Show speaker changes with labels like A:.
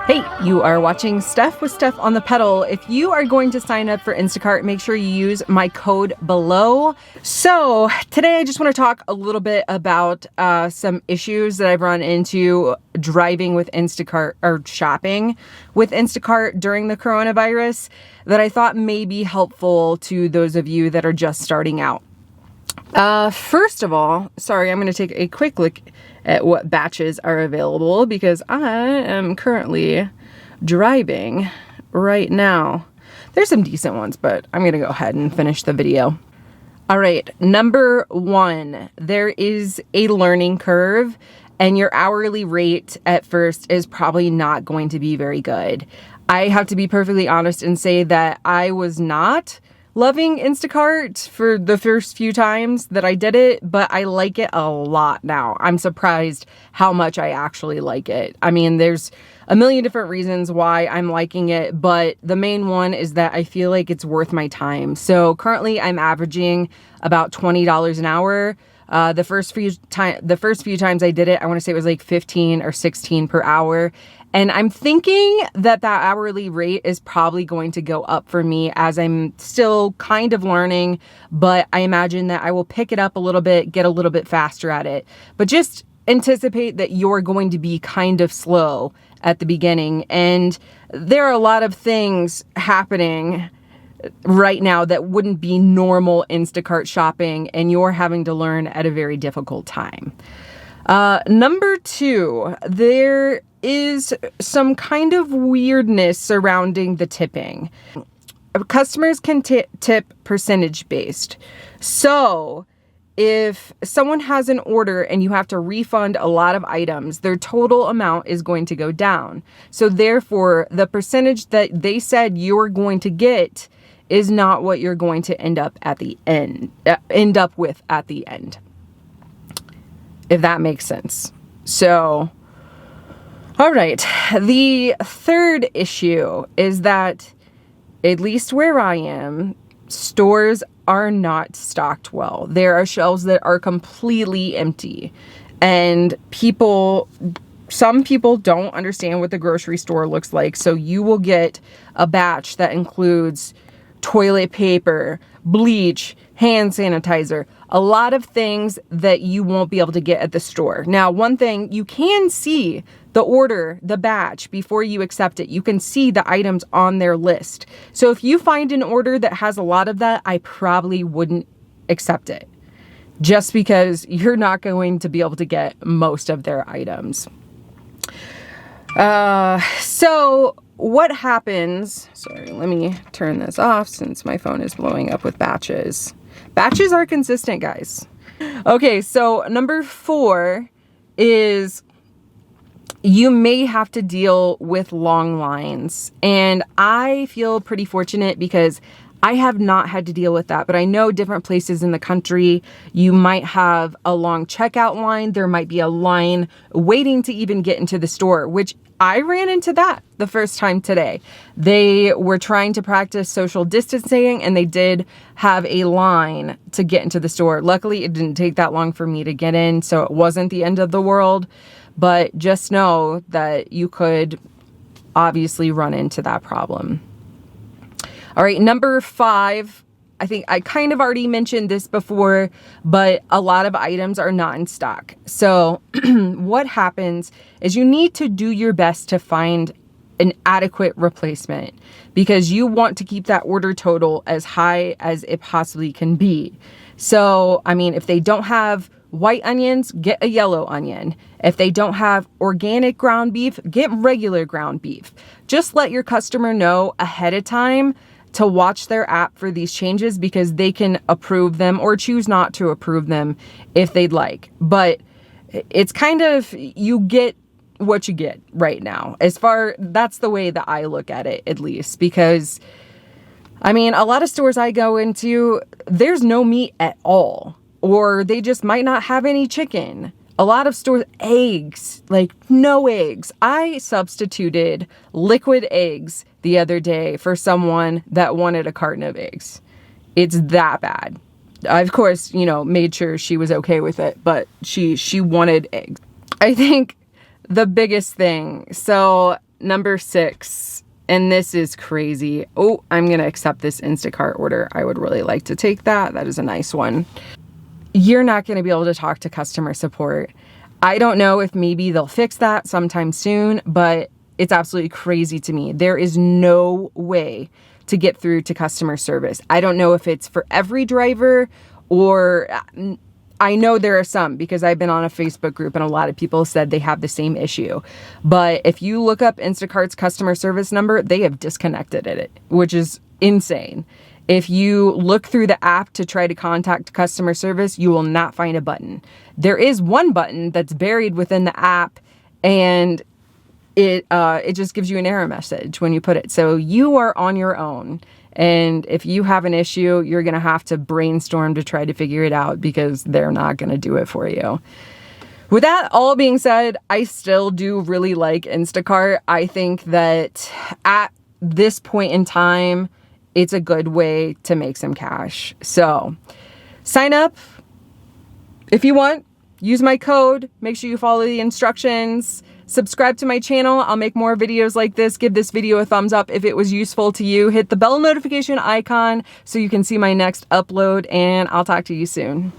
A: Hey, you are watching Steph with Steph on the Pedal. If you are going to sign up for Instacart, make sure you use my code below. So today I just want to talk a little bit about some issues that I've run into driving with Instacart or shopping with Instacart during the coronavirus that I thought may be helpful to those of you that are just starting out. First of all, sorry, I'm going to take a quick look at what batches are available because I am currently driving right now. There's some decent ones, but I'm going to go ahead and finish the video. All right, number one, there is a learning curve and your hourly rate at first is probably not going to be very good. I have to be perfectly honest and say that I was not loving Instacart for the first few times that I did it, but I like it a lot now. I'm surprised how much I actually like it. I mean, there's a million different reasons why I'm liking it, but the main one is that I feel like it's worth my time. So currently I'm averaging about $20 an hour. The first few times I did it, I want to say it was like 15 or 16 per hour. And I'm thinking that hourly rate is probably going to go up for me as I'm still kind of learning, but I imagine that I will pick it up a little bit, get a little bit faster at it. But just anticipate that you're going to be kind of slow at the beginning. And there are a lot of things happening right now that wouldn't be normal Instacart shopping, and you're having to learn at a very difficult time. Number two, there is some kind of weirdness surrounding the tipping. Customers can tip percentage based. So if someone has an order and you have to refund a lot of items, their total amount is going to go down. So therefore, the percentage that they said you're going to get is not what you're going to end up with at the end. If that makes sense. So, all right. The third issue is that, at least where I am, stores are not stocked well. There are shelves that are completely empty. And some people don't understand what the grocery store looks like. So you will get a batch that includes toilet paper, bleach, hand sanitizer, a lot of things that you won't be able to get at the store. Now, one thing, you can see the order, the batch, before you accept it. You can see the items on their list. So if you find an order that has a lot of that, I probably wouldn't accept it, just because you're not going to be able to get most of their items. So what happens, sorry, let me turn this off since my phone is blowing up with batches. Batches are consistent, guys. Okay, so number 4 is you may have to deal with long lines. And I feel pretty fortunate because I have not had to deal with that, but I know different places in the country, you might have a long checkout line. There might be a line waiting to even get into the store, which I ran into that the first time today. They were trying to practice social distancing and they did have a line to get into the store. Luckily, it didn't take that long for me to get in, so it wasn't the end of the world. But just know that you could obviously run into that problem. All right, number 5, I think I kind of already mentioned this before, but a lot of items are not in stock. So what happens is you need to do your best to find an adequate replacement because you want to keep that order total as high as it possibly can be. So, I mean, if they don't have white onions, get a yellow onion. If they don't have organic ground beef, get regular ground beef. Just let your customer know ahead of time to watch their app for these changes because they can approve them or choose not to approve them if they'd like. But it's kind of, you get what you get right now. That's the way that I look at it, at least, because I mean, a lot of stores I go into, there's no meat at all, or they just might not have any chicken. A lot of stores, eggs, like no eggs. I substituted liquid eggs the other day for someone that wanted a carton of eggs. It's that bad. I, of course, made sure she was okay with it, but she wanted eggs. I think the biggest thing, so number 6, and this is crazy. Oh, I'm gonna accept this Instacart order. I would really like to take that. That is a nice one. You're not gonna be able to talk to customer support. I don't know if maybe they'll fix that sometime soon, but it's absolutely crazy to me. There is no way to get through to customer service. I don't know if it's for every driver, or I know there are some, because I've been on a Facebook group and a lot of people said they have the same issue. But if you look up Instacart's customer service number, they have disconnected it, which is insane. If you look through the app to try to contact customer service, you will not find a button. There is one button that's buried within the app, and it just gives you an error message when you put it. So you are on your own. And if you have an issue, you're going to have to brainstorm to try to figure it out, because they're not going to do it for you. With that all being said, I still do really like Instacart. I think that at this point in time, it's a good way to make some cash. So sign up if you want. Use my code. Make sure you follow the instructions. Subscribe to my channel. I'll make more videos like this. Give this video a thumbs up if it was useful to you. Hit the bell notification icon so you can see my next upload, and I'll talk to you soon.